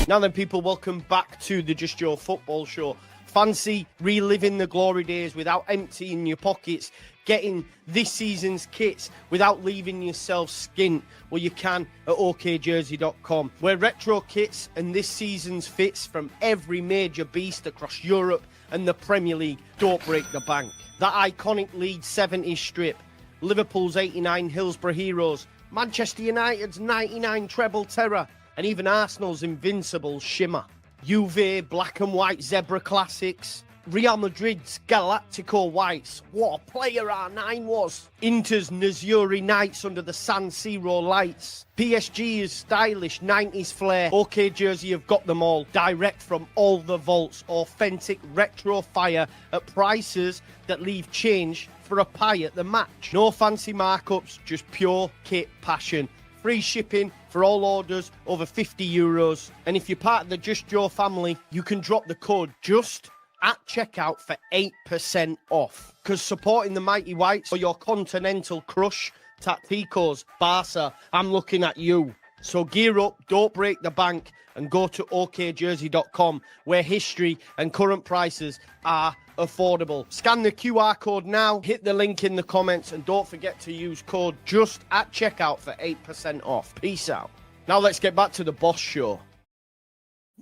Now then, people, welcome back to the Just Joe Football Show. Fancy reliving the glory days without emptying your pockets, getting this season's kits without leaving yourself skint? Well, you can at okjersey.com, where retro kits and this season's fits from every major beast across Europe and the Premier League don't break the bank. That iconic Leeds 70s strip, Liverpool's 89 Hillsborough Heroes, Manchester United's 99 Treble Terror, and even Arsenal's invincible Shimmer. Juve black and white Zebra Classics, Real Madrid's Galactico Whites. What a player R9 was. Inter's Nzuri Knights under the San Siro lights. PSG's stylish 90s flair. OK Jersey have got them all, direct from all the vaults. Authentic retro fire at prices that leave change for a pie at the match. No fancy markups, just pure kit passion. Free shipping for all orders over €50. And if you're part of the Just Joe family, you can drop the code JUST at checkout for 8% off. Because supporting the Mighty Whites or your continental crush, Tacticos, Barca, I'm looking at you. So gear up, don't break the bank, and go to okjersey.com, where history and current prices are affordable. Scan the QR code now, hit the link in the comments, and don't forget to use code JUST at checkout for 8% off. Peace out. Now let's get back to the boss show.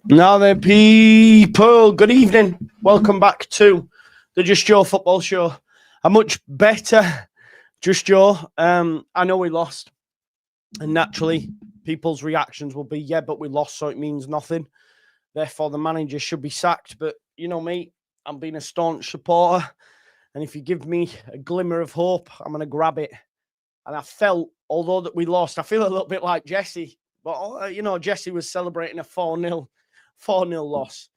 Now then, people, good evening. Welcome back to the Just Joe Football Show. A much better Just Joe. I know we lost, and naturally, people's reactions will be, yeah, but we lost, so it means nothing. Therefore, the manager should be sacked. But you know me, I'm being a staunch supporter, and if you give me a glimmer of hope, I'm going to grab it. And I felt, although that we lost, I feel a little bit like Jesse. But, Jesse was celebrating a 4-0 loss.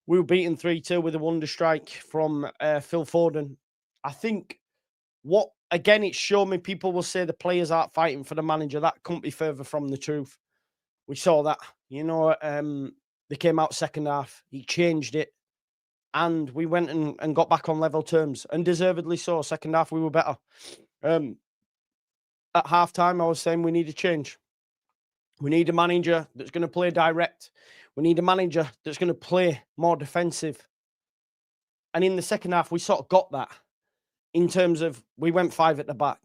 We were beaten 3-2 with a wonder strike from Phil Foden. I think again, it showed me, people will say the players aren't fighting for the manager. That couldn't be further from the truth. We saw that. They came out second half. He changed it. And we went and got back on level terms. And deservedly so. Second half, we were better. At halftime, I was saying we need a change. We need a manager that's going to play direct. We need a manager that's going to play more defensive. And in the second half, we sort of got that. In terms of, we went 5 at the back.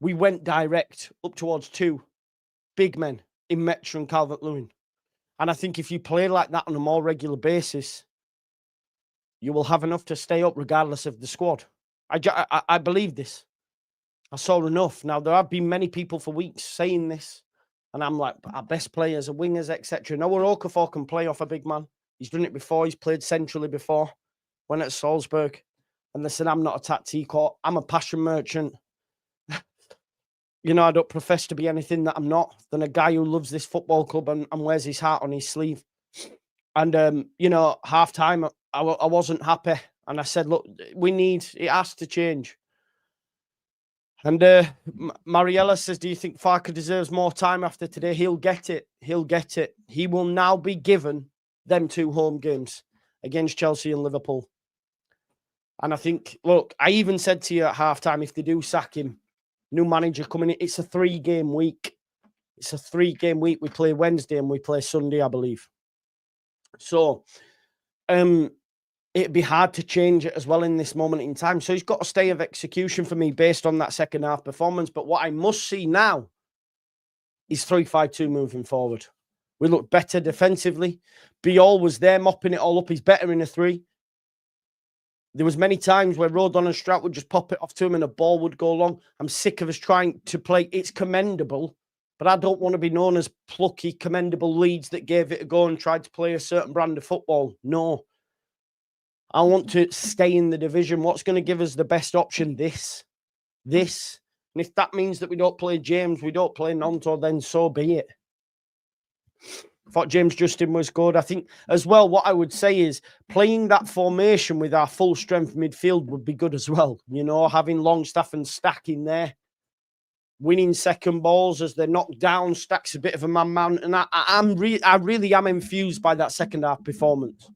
We went direct up towards 2 big men in Metro and Calvert-Lewin. And I think if you play like that on a more regular basis, you will have enough to stay up regardless of the squad. I believe this. I saw enough. Now, there have been many people for weeks saying this, and I'm like, our best players are wingers, etc. Noah Okafor can play off a big man. He's done it before. He's played centrally before. Went at Salzburg. And they said, I'm not a tactico. I'm a passion merchant. I don't profess to be anything that I'm not. Than a guy who loves this football club and wears his heart on his sleeve. And, half-time, I wasn't happy. And I said, look, it has to change. And Mariella says, do you think Farke deserves more time after today? He'll get it. He'll get it. He will now be given them 2 home games against Chelsea and Liverpool. And I think, look, I even said to you at halftime, if they do sack him, new manager coming in, it's a 3-game week. It's a 3-game week. We play Wednesday and we play Sunday, I believe. So, it'd be hard to change it as well in this moment in time. So he's got a stay of execution for me based on that second half performance. But what I must see now is 3-5-2 moving forward. We look better defensively. Biol was there mopping it all up. He's better in a 3. There was many times where Rodon and Strout would just pop it off to him and a ball would go long. I'm sick of us trying to play. It's commendable, but I don't want to be known as plucky, commendable Leeds that gave it a go and tried to play a certain brand of football. No. I want to stay in the division. What's going to give us the best option? This. And if that means that we don't play James, we don't play Nonto, then so be it. I thought James Justin was good. I think as well, what I would say is playing that formation with our full strength midfield would be good as well. Having Longstaff and Stack in there. Winning second balls as they're knocked down. Stack's a bit of a man. And I really am infused by that second half performance.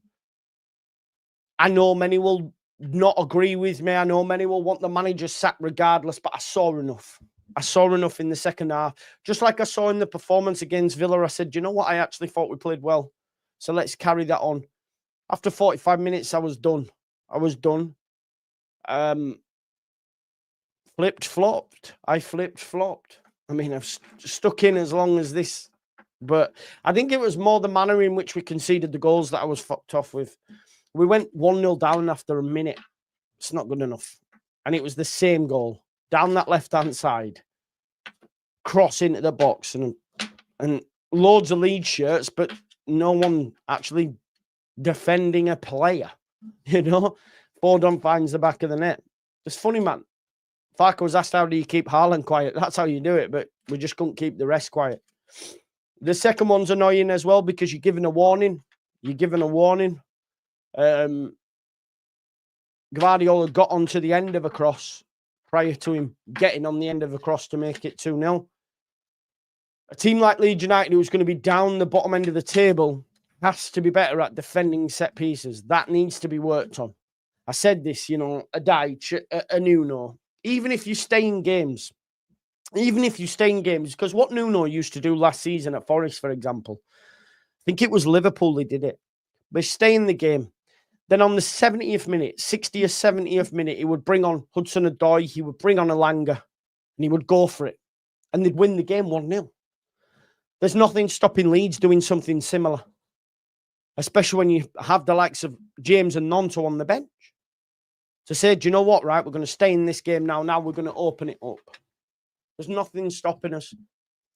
I know many will not agree with me. I know many will want the manager sacked regardless, but I saw enough. I saw enough in the second half. Just like I saw in the performance against Villa, I said, you know what? I actually thought we played well. So let's carry that on. After 45 minutes, I was done. Flipped, flopped. I flipped, flopped. I mean, I've stuck in as long as this. But I think it was more the manner in which we conceded the goals that I was fucked off with. We went 1-0 down after a minute. It's not good enough. And it was the same goal. Down that left-hand side. Cross into the box. And loads of Leeds shirts, but no one actually defending a player. You know? Fordon finds the back of the net. It's funny, man. Farke was asked, how do you keep Haaland quiet? That's how you do it, but we just couldn't keep the rest quiet. The second one's annoying as well because you're given a warning. Guardiola got onto the end of a cross prior to him getting on the end of a cross to make it 2-0. A team like Leeds United, who's going to be down the bottom end of the table, has to be better at defending set pieces. That needs to be worked on. I said this, you know, a Deitch, a Nuno. Even if you stay in games, because what Nuno used to do last season at Forest, for example, I think it was Liverpool they did it, but stay in the game. Then on the 70th minute, 60th, 70th minute, he would bring on Hudson-Odoi, he would bring on Elanga, and he would go for it. And they'd win the game 1-0. There's nothing stopping Leeds doing something similar, especially when you have the likes of James and Nonto on the bench. To say, do you know what, right, we're going to stay in this game now. Now we're going to open it up. There's nothing stopping us.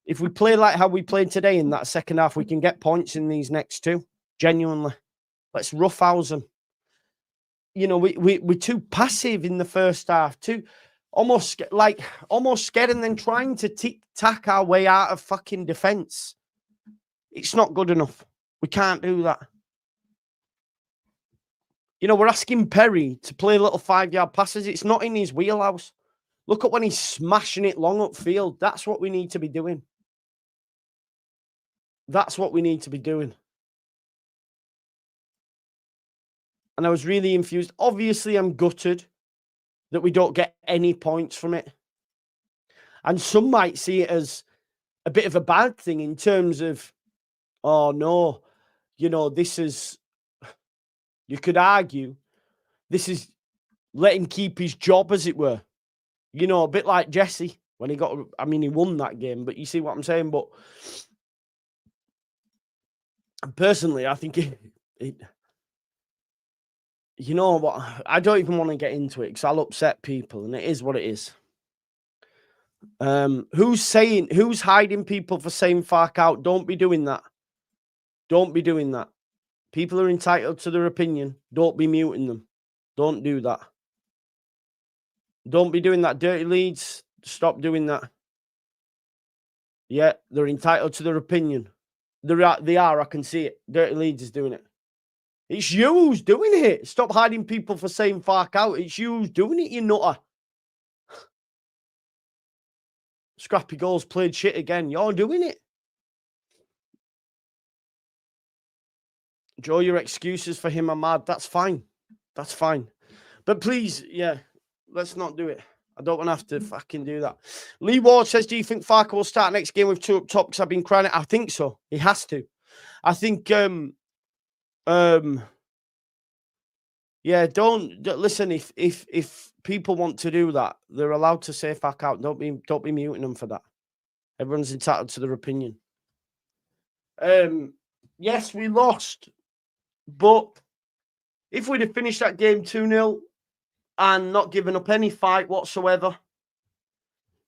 If we play like how we played today in that second half, we can get points in these next two. Genuinely. Let's roughhouse them. You know, we're too passive in the first half. Almost scared and then trying to tick-tack our way out of fucking defence. It's not good enough. We can't do that. You know, we're asking Perry to play little 5-yard passes. It's not in his wheelhouse. Look at when he's smashing it long upfield. That's what we need to be doing. That's what we need to be doing. And I was really infused. Obviously, I'm gutted that we don't get any points from it. And some might see it as a bit of a bad thing in terms of, oh no, you know, this is, you could argue, this is let him keep his job, as it were. You know, a bit like Jesse when he got, I mean, he won that game, but you see what I'm saying? But personally, I think you know what? I don't even want to get into it because I'll upset people, and it is what it is. Who's hiding people for saying Farke out? Don't be doing that. Don't be doing that. People are entitled to their opinion. Don't be muting them. Don't do that. Don't be doing that. Dirty Leeds, stop doing that. Yeah, they're entitled to their opinion. They are, I can see it. Dirty Leeds is doing it. It's you who's doing it. Stop hiding people for saying Farke out. It's you who's doing it, you nutter. Scrappy goals played shit again. You're doing it. Joe, your excuses for him are mad. That's fine. That's fine. But please, yeah, let's not do it. I don't want to have to fucking do that. Lee Ward says, do you think Farke will start next game with 2 up top? Because I've been crying it. I think so. He has to. I think, yeah, don't listen. If people want to do that, they're allowed to say Farke out. Don't be muting them for that. Everyone's entitled to their opinion. Yes, we lost, but if we'd have finished that game 2-0 and not given up any fight whatsoever,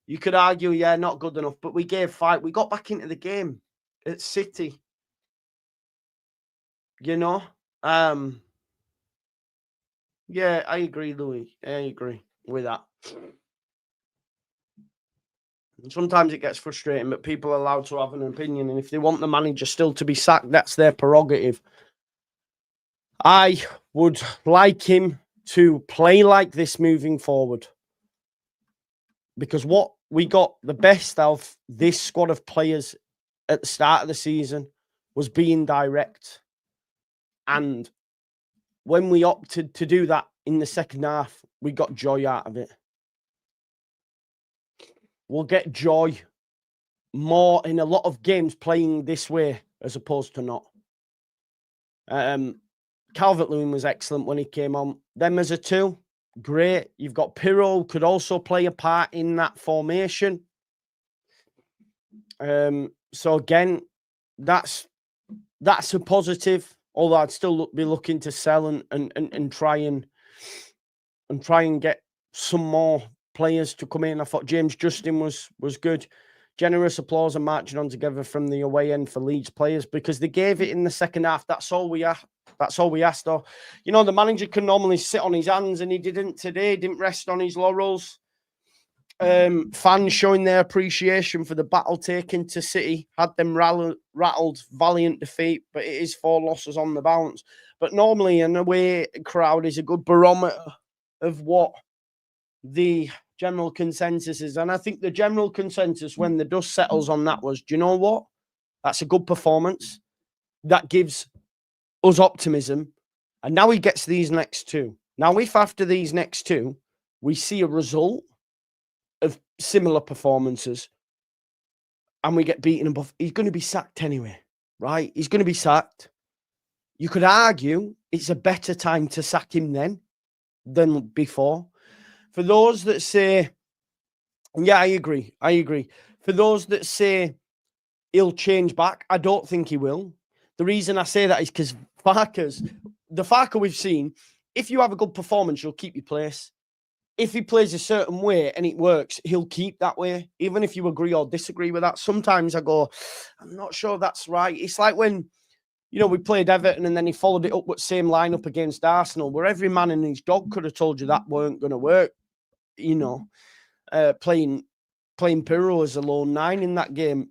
you could argue, yeah, not good enough. But we gave fight. We got back into the game at City. You know, yeah, I agree, Louis. I agree with that. Sometimes it gets frustrating, but people are allowed to have an opinion. And if they want the manager still to be sacked, that's their prerogative. I would like him to play like this moving forward. Because what we got the best of this squad of players at the start of the season was being direct. And when we opted to do that in the second half, we got joy out of it. will get joy more in a lot of games playing this way as opposed to not. Calvert-Lewin was excellent when he came on. Them as a two, great. You've got Pirro, could also play a part in that formation. So again, that's a positive. Although I'd still be looking to sell and try and get some more players to come in. I thought James Justin was good. Generous applause and marching on together from the away end for Leeds players because they gave it in the second half. That's all we asked. Though, you know, the manager can normally sit on his hands, and he didn't today. Didn't rest on his laurels. Fans showing their appreciation for the battle taken to City, had them rattled, valiant defeat, but it is 4 losses on the bounce. But normally an away crowd is a good barometer of what the general consensus is. And I think the general consensus when the dust settles on that was, do you know what? That's a good performance. That gives us optimism. And now he gets these next 2. Now, if after these next 2, we see a result of similar performances and we get beaten above, he's going to be sacked anyway, right? He's going to be sacked. You could argue it's a better time to sack him then than before. For those that say, yeah, I agree. For those that say he'll change back, I don't think he will. The reason I say that is because the Farke we've seen, if you have a good performance, you'll keep your place. If he plays a certain way and it works, he'll keep that way, even if you agree or disagree with that. Sometimes I go, I'm not sure that's right. It's like when, you know, we played Everton and then he followed it up with same lineup against Arsenal, where every man and his dog could have told you that weren't going to work. You know, playing Pirro as a lone 9 in that game.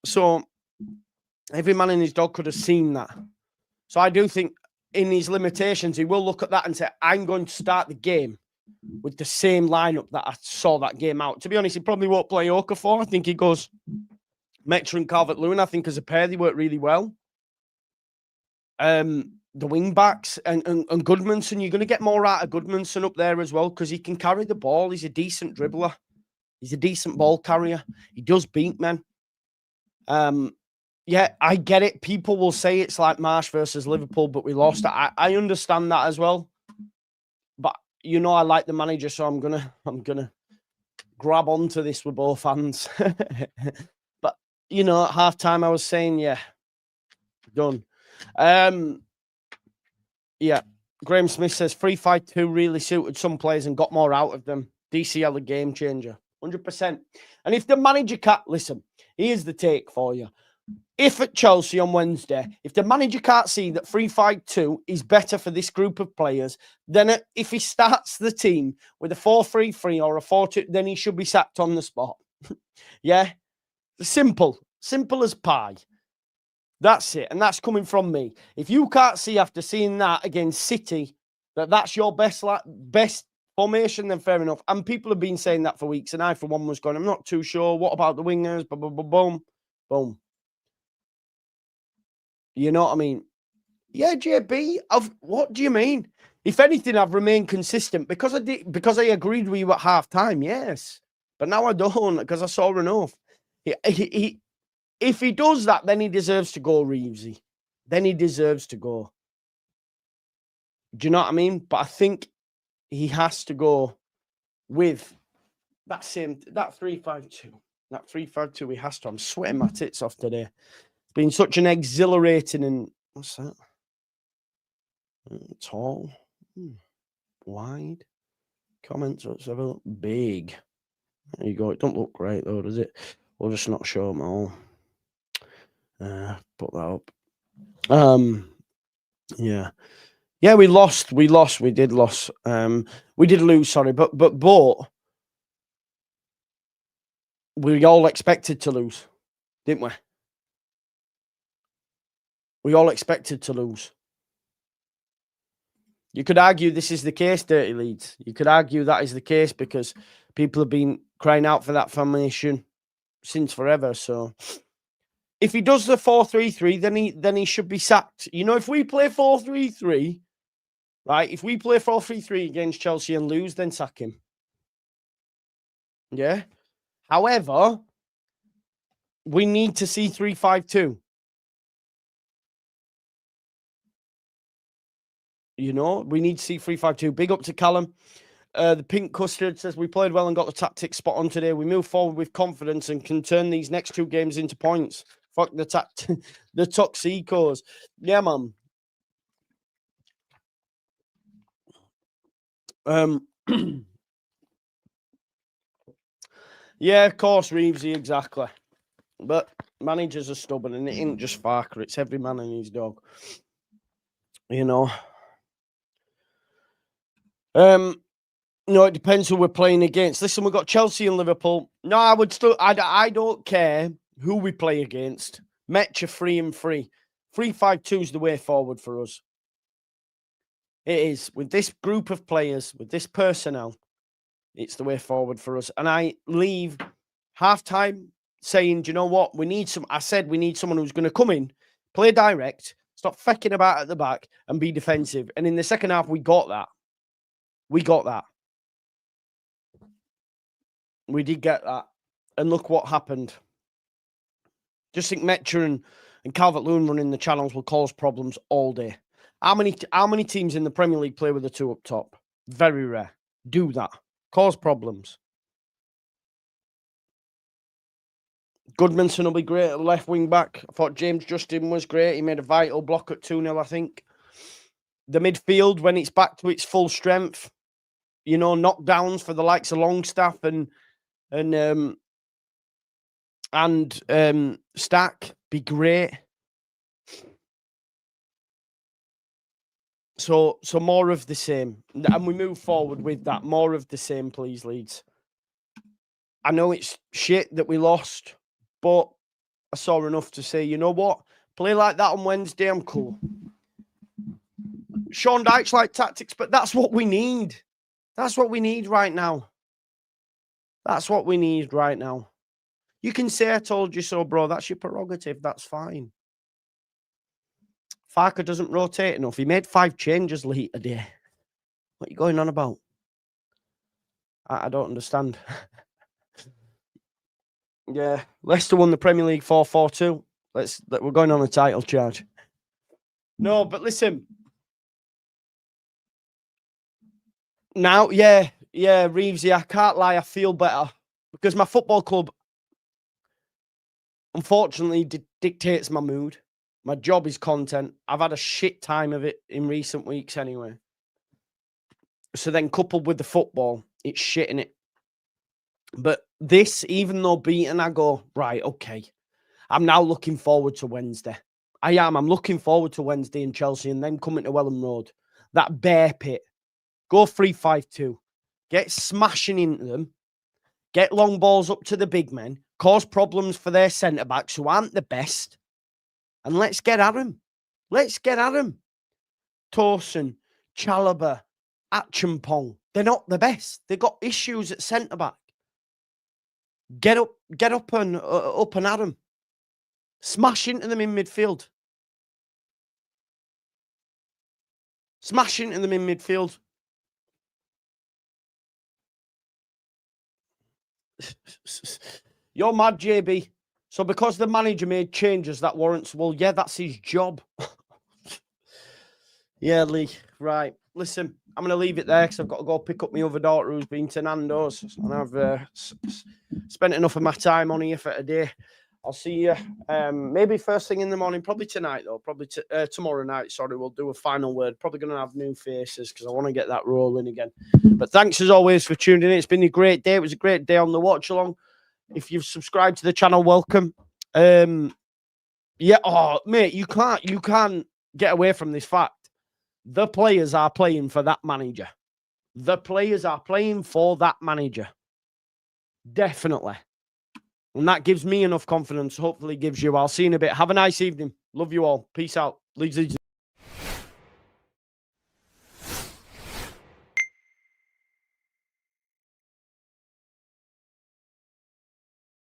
So every man and his dog could have seen that. So I do think in his limitations, he will look at that and say, I'm going to start the game with the same lineup that I saw that game out. To be honest, he probably won't play Okafor. I think he goes Metra and Calvert-Lewin. I think as a pair, they work really well. The wing backs and Goodmanson, you're going to get more out of Goodmanson up there as well because he can carry the ball. He's a decent dribbler. He's a decent ball carrier. He does beat men. Yeah, I get it. People will say it's like Marsh versus Liverpool, but we lost. I understand that as well. But you know, I like the manager, so I'm gonna grab onto this with both hands. But you know, at halftime I was saying, yeah, done. Yeah, Graham Smith says 3-5-2 really suited some players and got more out of them. DCL a game changer, 100%. And if the manager can't listen, here's the take for you. If at Chelsea on Wednesday, if the manager can't see that 3-5-2 is better for this group of players, then if he starts the team with a 4-3-3 or a 4-2, then he should be sacked on the spot. Yeah, simple as pie. That's it. And that's coming from me. If you can't see after seeing that against City, that's your best formation, then fair enough. And people have been saying that for weeks. And I, for one, was going, I'm not too sure. What about the wingers? Boom. Boom. You know what I mean? Yeah, JB, what do you mean? If anything, I've remained consistent because I agreed with you at half time, yes. But now I don't because I saw enough. If he does that, then he deserves to go, Reevesy. Then he deserves to go. Do you know what I mean? But I think he has to go with that 3-5-2. That 3-5-2, he has to. I'm sweating my tits off today. It's been such an exhilarating and... What's that? Tall. Wide. Comments, let's have a look. Big. There you go. It don't look great, though, does it? We'll just not show them all. Put that up. Yeah, we lost. We did lose. We did lose. Sorry, but we all expected to lose, didn't we? We all expected to lose. You could argue this is the case, Dirty Leeds. You could argue that is the case because people have been crying out for that formation since forever. So. If he does the 4-3-3, then he should be sacked. You know, if we play 4-3-3, right? If we play 4-3-3 against Chelsea and lose, then sack him. Yeah. However, we need to see 3-5-2. You know, we need to see 3-5-2. Big up to Callum. The Pink Custard says, we played well and got the tactics spot on today. We move forward with confidence and can turn these next 2 games into points. Fuck the the Toxicos. Yeah, man. Yeah, of course, Reevesy, exactly. But managers are stubborn, and it ain't just Farke. It's every man and his dog. You know. No, it depends who we're playing against. Listen, we've got Chelsea and Liverpool. No, I would still. I don't care who we play against. Metch are 3-3. 3-5-2 is the way forward for us. It is. With this group of players, with this personnel, it's the way forward for us. And I leave halftime saying, do you know what? We need some. I said we need someone who's going to come in, play direct, stop fecking about at the back, and be defensive. And in the second half, we got that. We got that. We did get that. And look what happened. Just think Metcher and Calvert-Lewin running the channels will cause problems all day. How many teams in the Premier League play with the 2 up top? Very rare. Do that. Cause problems. Goodmanson will be great at left wing back. I thought James Justin was great. He made a vital block at 2-0, I think. The midfield, when it's back to its full strength, you know, knockdowns for the likes of Longstaff and Stack be great. So more of the same. And we move forward with that. More of the same, please, Leeds. I know it's shit that we lost, but I saw enough to say, you know what? Play like that on Wednesday, I'm cool. Sean Dyche like tactics, but that's what we need. That's what we need right now. That's what we need right now. You can say I told you so, bro. That's your prerogative. That's fine. Farke doesn't rotate enough. He made 5 changes late a day. What are you going on about? I don't understand. Yeah, Leicester won the Premier League 4-4-2. We're going on a title charge. No, but listen. Now, yeah, Reevesy, I can't lie, I feel better. Because my football club, unfortunately, dictates my mood. My job is content. I've had a shit time of it in recent weeks anyway. So then coupled with the football, it's shit in it. But this, even though beaten, I go, right, okay. I'm now looking forward to Wednesday. I am. I'm looking forward to Wednesday in Chelsea and then coming to Welham Road. That bear pit. Go 3-5-2. Get smashing into them. Get long balls up to the big men. Cause problems for their centre-backs who aren't the best. And let's get at them. Let's get at them. Torsen, Chalobah, Acheampong. They're not the best. They've got issues at centre-back. Get up and at them. Smash into them in midfield. Smash into them in midfield. You're mad, JB. So because the manager made changes, that warrants, well, yeah, that's his job. Yeah, Lee. Right. Listen, I'm going to leave it there because I've got to go pick up my other daughter who's been to Nando's. And I've spent enough of my time on here for today. I'll see you maybe first thing in the morning, probably tonight, though. Probably tomorrow night, sorry. We'll do a final word. Probably going to have new faces because I want to get that rolling again. But thanks, as always, for tuning in. It's been a great day. It was a great day on the watch-along. If you've subscribed to the channel, welcome. Yeah, oh, mate, you can't get away from this fact. The players are playing for that manager. The players are playing for that manager. Definitely. And that gives me enough confidence. Hopefully gives you. I'll see you in a bit. Have a nice evening. Love you all. Peace out. Leeds.